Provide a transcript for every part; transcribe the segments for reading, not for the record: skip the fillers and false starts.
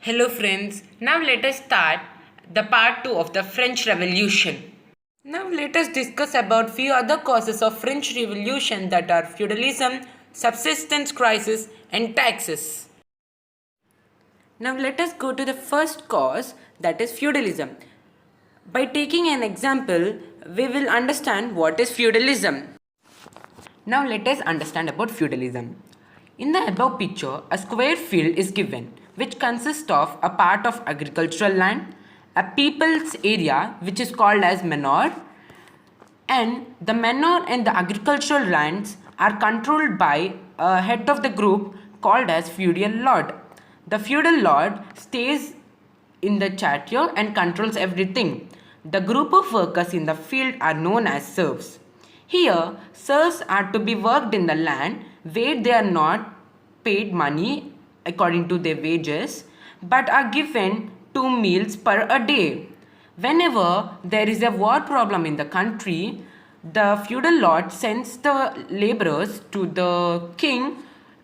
Hello friends, now let us start the part 2 of the French Revolution. Now let us discuss about few other causes of French Revolution that are feudalism, subsistence crisis and taxes. Now let us go to the first cause, that is feudalism. By taking an example, we will understand what is feudalism. Now let us understand about feudalism. In the above picture, a square field is given which consists of a part of agricultural land, a people's area which is called as manor, and the manor and the agricultural lands are controlled by a head of the group called as feudal lord. The feudal lord stays in the chateau and controls everything. The group of workers in the field are known as serfs. Here, serfs are to be worked in the land where they are not paid money according to their wages but are given 2 meals per a day. Whenever there is a war problem in the country, the feudal lord sends the laborers to the king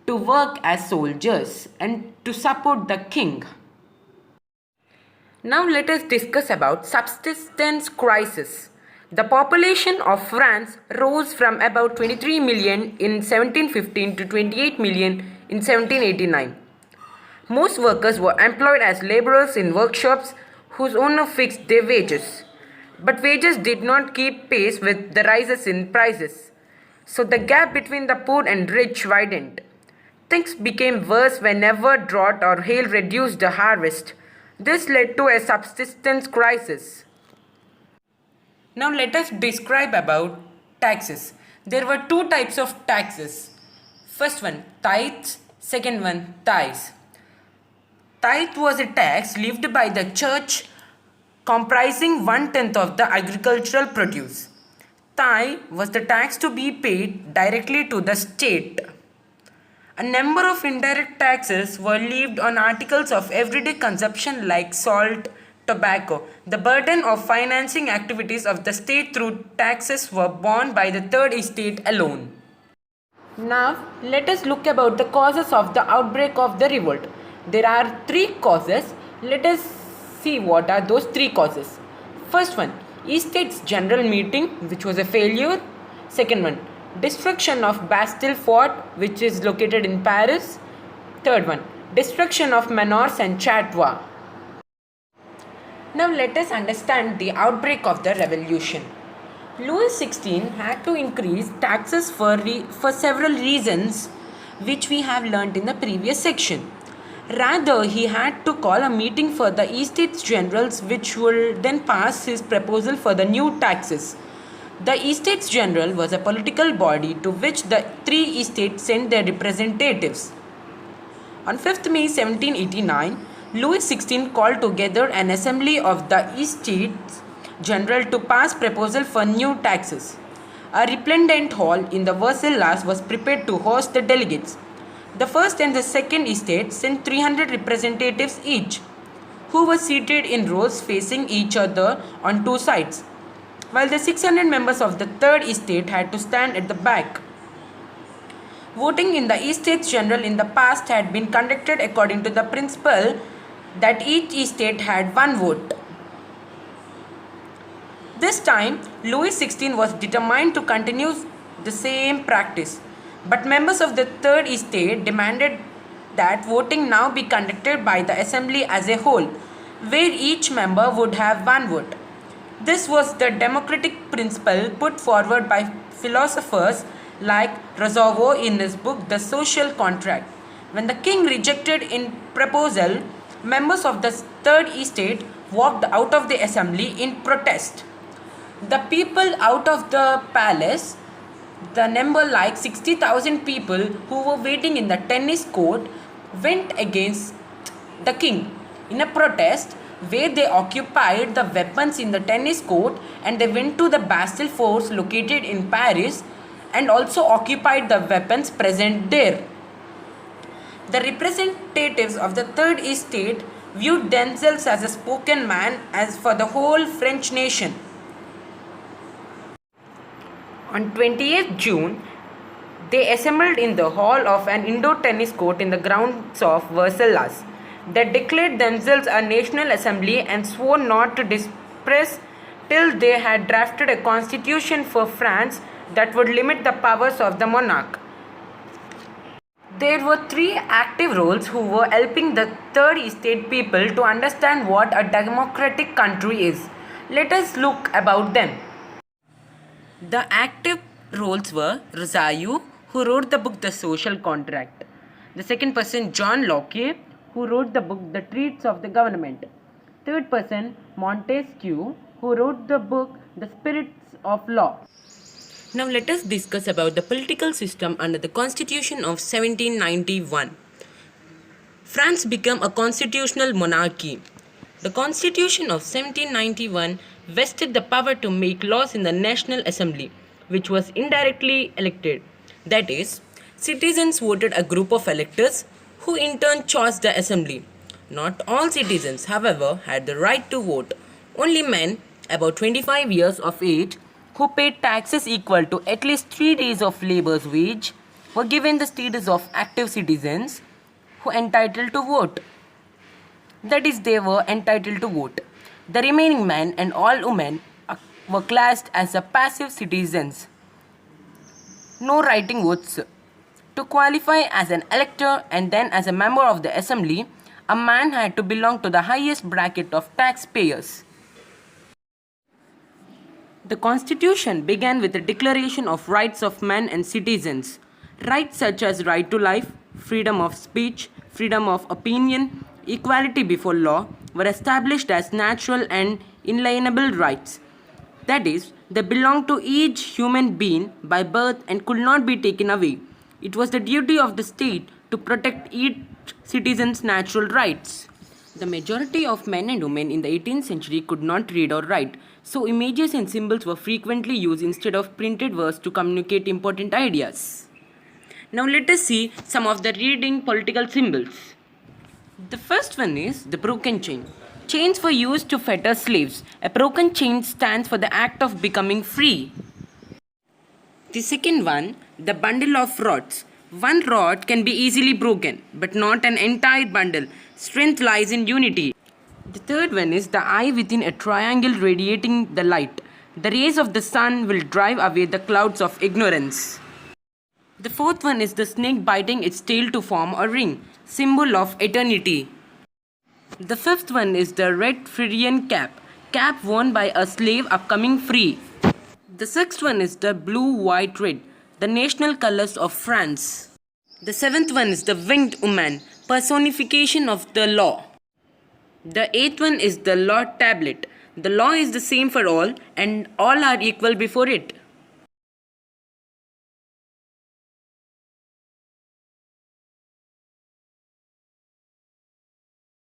to work as soldiers and to support the king. Now let us discuss about subsistence crisis. The population of France rose from about 23 million in 1715 to 28 million in 1789. Most workers were employed as laborers in workshops whose owner fixed their wages. But wages did not keep pace with the rises in prices. So the gap between the poor and rich widened. Things became worse whenever drought or hail reduced the harvest. This led to a subsistence crisis. Now let us describe about taxes. There were two types of taxes. First one, tithes. Second one, tithes. Tithe was a tax levied by the church comprising 1/10 of the agricultural produce. Tithe was the tax to be paid directly to the state. A number of indirect taxes were levied on articles of everyday consumption like salt, tobacco. The burden of financing activities of the state through taxes were borne by the third estate alone. Now, let us look about the causes of the outbreak of the revolt. There are three causes. Let us see what are those three causes. First one, Estates General Meeting, which was a failure. Second one, destruction of Bastille Fort, which is located in Paris. Third one, destruction of Manors and Chateau. Now let us understand the outbreak of the revolution. Louis XVI had to increase taxes for several reasons which we have learnt in the previous section. Rather, he had to call a meeting for the Estates Generals which will then pass his proposal for the new taxes. The Estates General was a political body to which the three estates sent their representatives. On 5th May 1789, Louis XVI called together an assembly of the Estates General to pass proposal for new taxes. A resplendent hall in the Versailles was prepared to host the delegates. The first and the second estate sent 300 representatives each, who were seated in rows facing each other on two sides, while the 600 members of the third estate had to stand at the back. Voting in the Estates General in the past had been conducted according to the principle that each estate had one vote. This time, Louis XVI was determined to continue the same practice, but members of the third estate demanded that voting now be conducted by the assembly as a whole, where each member would have one vote. This was the democratic principle put forward by philosophers like Rousseau in his book The Social Contract. When the king rejected in proposal, members of the third estate walked out of the assembly in protest. The people out of the palace, the number like 60,000 people who were waiting in the tennis court, went against the king in a protest where they occupied the weapons in the tennis court, and they went to the Bastille Fort located in Paris and also occupied the weapons present there. The representatives of the third estate viewed themselves as a spoken man as for the whole French nation. On 28th June, they assembled in the hall of an indoor tennis court in the grounds of Versailles. They declared themselves a national assembly and swore not to disperse till they had drafted a constitution for France that would limit the powers of the monarch. There were three active roles who were helping the third estate people to understand what a democratic country is. Let us look about them. The active roles were Rousseau, who wrote the book The Social Contract. The second person, John Locke, who wrote the book The Treats of the Government. Third person, Montesquieu, who wrote the book The Spirits of Law. Now let us discuss about the political system under the Constitution of 1791. France became a constitutional monarchy. The Constitution of 1791 vested the power to make laws in the National Assembly, which was indirectly elected. That is, citizens voted a group of electors who in turn chose the assembly. Not all citizens, however, had the right to vote. Only men about 25 years of age who paid taxes equal to at least 3 days of labor's wage were given the status of active citizens who entitled to vote. That is, they were entitled to vote. The remaining men and all women were classed as passive citizens. No writing votes. To qualify as an elector and then as a member of the assembly, a man had to belong to the highest bracket of taxpayers. The Constitution began with a declaration of rights of men and citizens. Rights such as right to life, freedom of speech, freedom of opinion, equality before law were established as natural and inalienable rights. That is, they belonged to each human being by birth and could not be taken away. It was the duty of the state to protect each citizen's natural rights. The majority of men and women in the 18th century could not read or write, so images and symbols were frequently used instead of printed words to communicate important ideas. Now let us see some of the reading political symbols. The first one is the broken chain. Chains were used to fetter slaves. A broken chain stands for the act of becoming free. The second one, the bundle of rods. One rod can be easily broken, but not an entire bundle. Strength lies in unity. The third one is the eye within a triangle radiating the light. The rays of the sun will drive away the clouds of ignorance. The fourth one is the snake biting its tail to form a ring, symbol of eternity. The fifth one is the red Phrygian cap, cap worn by a slave upcoming free. The sixth one is the blue, white, red, the national colors of France. The seventh one is the winged woman, personification of the law. The eighth one is the law tablet. The law is the same for all and all are equal before it.